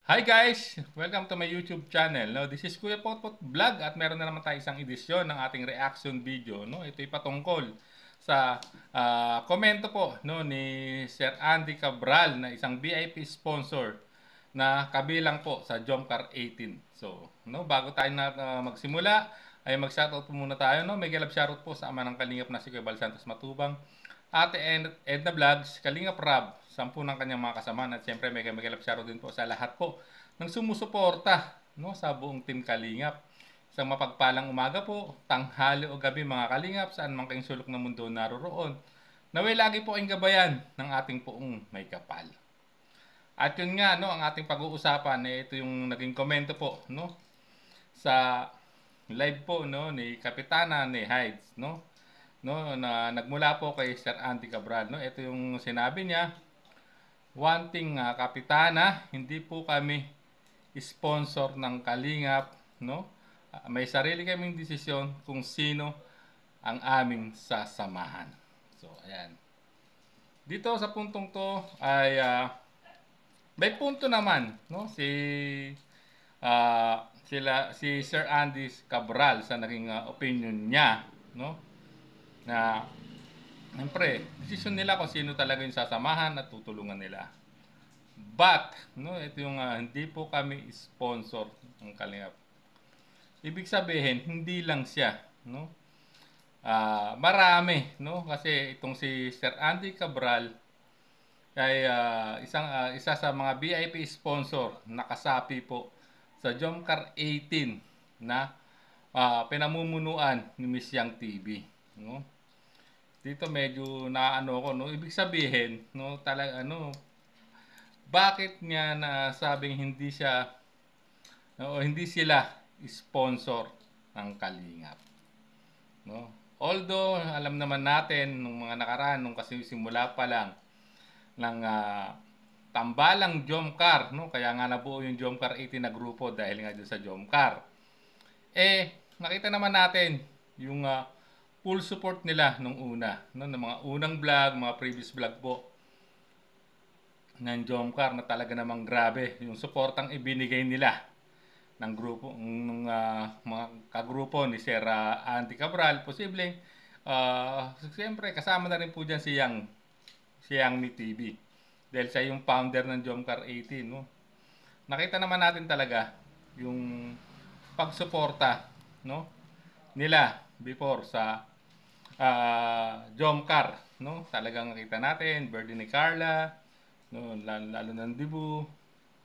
Hi guys! Welcome to my YouTube channel. No, this is Kuya Potpot Vlog at meron na naman tayo isang edisyon ng ating reaction video. No, ito ay patungkol sa komento po no ni Sir Andy Cabral na isang VIP sponsor na kabilang po sa Jomcar 18. So, no, bago tayo magsimula ay mag-shoutout po muna tayo. No, may galap shoutout po sa ama ng kalingap na si Kuya Bal Santos Matubang. Ate Edna Vlogs, Kalingap Rab, 10 ng kanyang mga kasamahan at siyempre may galap shoutout din po sa lahat po ng sumusuporta no, sa buong Team Kalingap. Isang mapagpalang umaga po, tanghali o gabi mga Kalingap, saan man kayong sulok ng mundo naroroon. Naway lagi po kayong gabayan ng ating poong may kapal. At yun nga, no, ang ating pag-uusapan, ito yung naging komento po, no, sa live po, no, ni Kapitana ni Hides, no, na nagmula po kay Sir Andy Cabral, no. Ito yung sinabi niya, wanting Kapitana, hindi po kami sponsor ng Kalingap, no. May sarili kaming desisyon kung sino ang aming sasamahan. So, ayan. Dito sa puntong to ay may punto naman, no, si Sir Andy Cabral sa naging opinion niya, no, na siyempre, desisyon nila kung sino talaga yung sasamahan at tutulungan nila. But, no, ito yung hindi po kami sponsor ng Kalingap. Ibig sabihin, hindi lang siya, no? Marami, no? Kasi itong si Sir Andy Cabral ay isa sa mga VIP sponsor nakasapi po sa Jomcar 18 na pinamumunuan ni Miss Yang TV, no? Dito medyo naano ko, no? Ibig sabihin, no, talaga bakit niya nasabing hindi siya o hindi sila sponsor ng Kalingap, no? Although alam naman natin nung mga nakaraan nung kasi simula pa lang ng tambalang Jomcar, no? Kaya nga nabuo yung Jomcar 18 na grupo dahil nga dun sa Jomcar. Nakita naman natin yung full support nila nung una, no? Ng mga unang vlog, mga previous vlog po ng Jomcar na talaga namang grabe yung suportang ibinigay nila ng grupo ng mga kagrupo ni Sir Andy Cabral. Posibleng siyempre kasama na rin po diyan si Yang Mi TV dahil siya yung founder ng Jomcar 18, no. Nakita naman natin talaga yung pagsuporta, no, nila before sa Jomcar, no. Talagang nakita natin birthday ni Carla, no, lalo ng Dibu,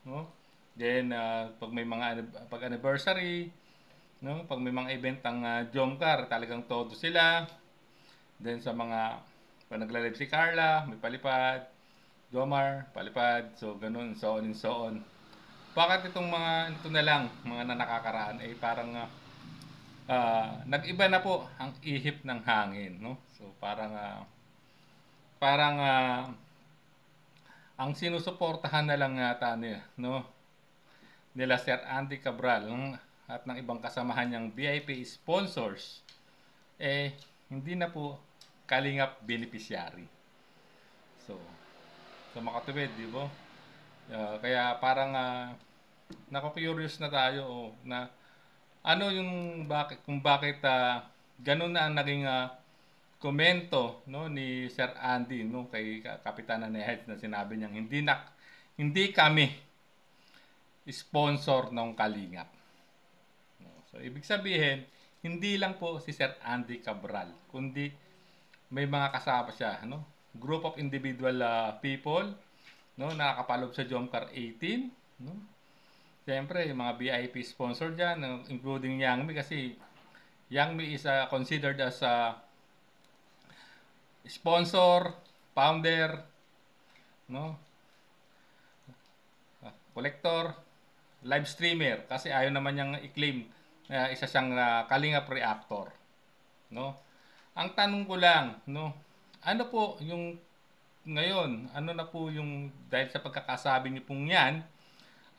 no. Then pag may mga pag anniversary, no, pag may mga event ang Jomcar, talagang todo sila. Then sa mga pag nagla-live si Carla, may palipad, Jomar, palipad, so ganun, so on and so on. Bakit itong mga ito na lang, mga na nakakaraan ay parang nag-iba na po ang ihip ng hangin, no? So parang ang sinusuportahan na lang yata nila, no, nila Sir Andy Cabral at ng ibang kasamahan niyang VIP sponsors, hindi na po Kalingap beneficiary. So, sa makatubid, di ba? Kaya parang nako-curious na tayo na ano yung kung bakit ganun na ang naging komento, no, ni Sir Andy, no, kay Kapitana Nehed na sinabi niyang hindi kami sponsor ng Kalingap. No, so ibig sabihin, hindi lang po si Sir Andy Cabral, kundi may mga kasama siya, no? Group of individual people, no, nakakapaloob sa Jomcar 18, no? Siyempre, yung mga VIP sponsor diyan, no, including Yangmi kasi Yangmi is considered as a sponsor, founder, no, collector, live streamer kasi ayaw naman niyang i-claim na isa siyang Kalingap reactor, no. Ang tanong ko lang, no, ano po yung ngayon, ano na po yung dahil sa pagkakasabi niyo pong 'yan,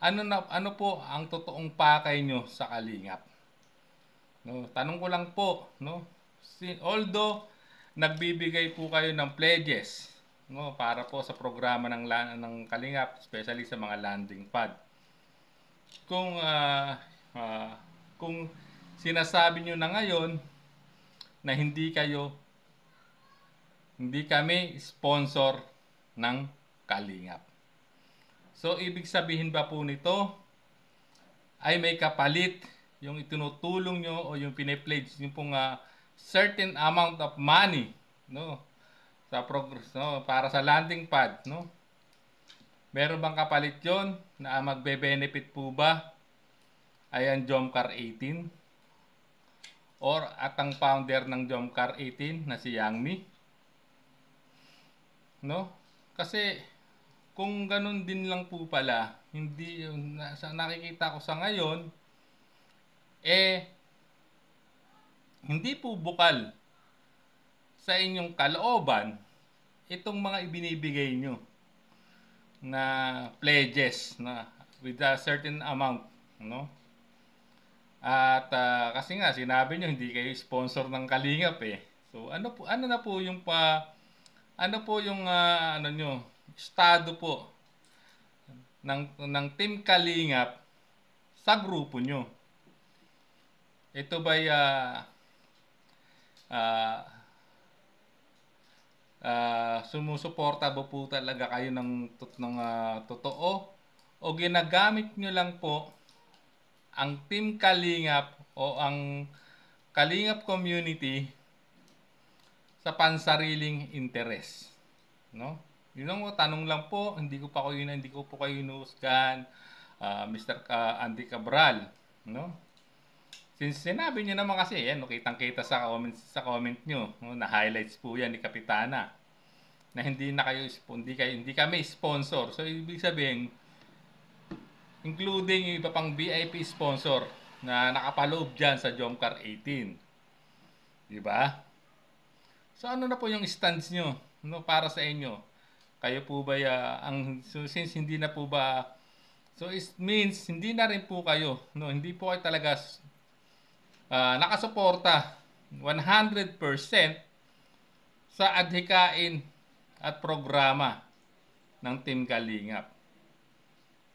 ano po ang totoong pakay niyo sa Kalingap? No, tanong ko lang po, no. Although nagbibigay po kayo ng pledges, no, para po sa programa ng Kalingap, especially sa mga landing pad. kung kung sinasabi nyo na ngayon na hindi kami sponsor ng Kalingap. So, ibig sabihin ba po nito ay may kapalit yung itinutulong nyo o yung pinipledge nyo pong certain amount of money, no, sa progress, no, para sa landing pad, no? Meron bang kapalit yon na magbe-benefit po ba ay ang Jomcar 18 or at ang founder ng Jomcar 18 na si Yang Mi? No? Kasi kung ganun din lang po pala, hindi nakikita ko sa ngayon, hindi po bukal sa inyong kalooban itong mga ibinibigay nyo na pledges na with a certain amount, no? At kasi nga sinabi nyo hindi kayo sponsor ng Kalingap So ano po yung estado po ng Team Kalingap sa grupo nyo? Ito ba'y sumusuporta ba po talaga kayo ng totoo o ginagamit nyo lang po ang Team Kalingap o ang Kalingap community sa pansariling interes, no? Yun lang po, tanong lang po, hindi ko po kayo inuusgan, Mr. Andy Cabral, no? Since sinabi niyo naman kasi, yan, kitang-kita sa comment niyo, no, na highlights po yan ni Kapitana na hindi kami sponsor. So ibig sabihin, including yung iba pang VIP sponsor na nakapaloob diyan sa Jomcar 18. Di ba? So ano na po yung stance niyo, no, para sa inyo? Kayo po ba since hindi na po ba, so it means hindi na rin po kayo, no, hindi po kayo talaga nakasuporta 100% sa adhikain at programa ng Team Kalingap.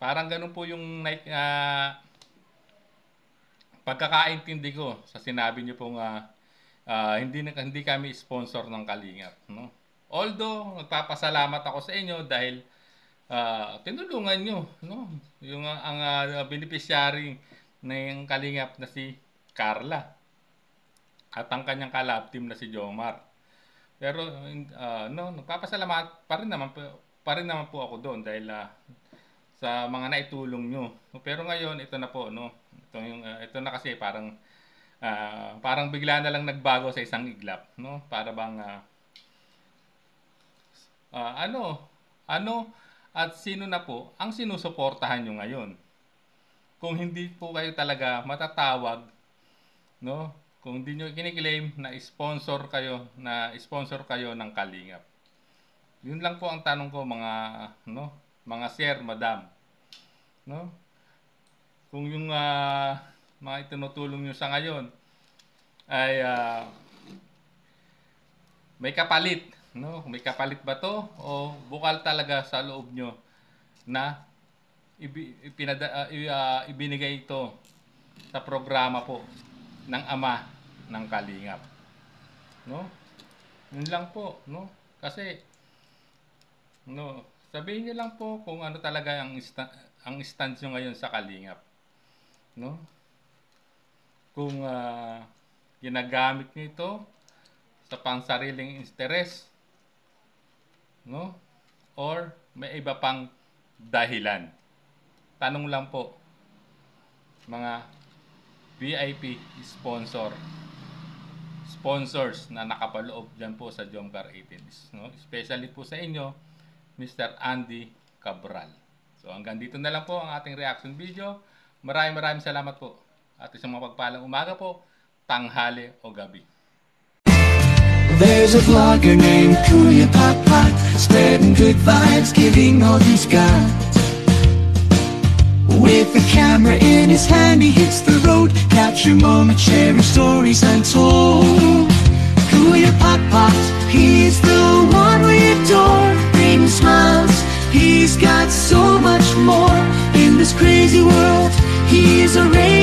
Parang ganun po yung pagkakaintindi ko sa sinabi niyo pong hindi kami sponsor ng Kalingap, no? Although nagpapasalamat ako sa inyo dahil tinulungan niyo, no, yung ang beneficiary ng Kalingap na si Carla at ang kanyang kalab team na si Jomar. Pero nagpapasalamat pa rin naman po ako doon dahil sa mga naitulong nyo. Pero ngayon ito na po, no. Ito na kasi parang bigla na lang nagbago sa isang iglap, no? Para bang ano at sino na po ang sinusuportahan nyo ngayon? Kung hindi po kayo talaga matatawag, no? Kung hindi nyo kiniklaim na sponsor kayo ng Kalingap. Yun lang po ang tanong ko, mga sir, madam, no? Kung yung mga itinutulong nyo sa ngayon ay may kapalit, no? May kapalit ba to o bukal talaga sa loob nyo na ibinigay ito sa programa po ng ama ng Kalingap, no? Yun lang po, no? Kasi sabihin niyo lang po kung ano talaga ang stance nyo ngayon sa Kalingap, no? Kung ginagamit niyo ito sa pansariling interes, no? Or may iba pang dahilan. Tanong lang po, mga VIP sponsors na nakapaloob dyan po sa Jomcar 18, no? Especially po sa inyo, Mr. Andy Cabral. So hanggang dito na lang po ang ating reaction video. Maraming salamat po. At isang mapagpalang umaga po, tanghali o gabi. There's a vlogger named Kuya Papa, spreading good vibes, giving all he's got. With the camera in his hand, he hits the road, capture moments, sharing stories untold. Kuya Papa, he's the one we adore, bringing smiles, he's got so much more in this crazy world. He is a ray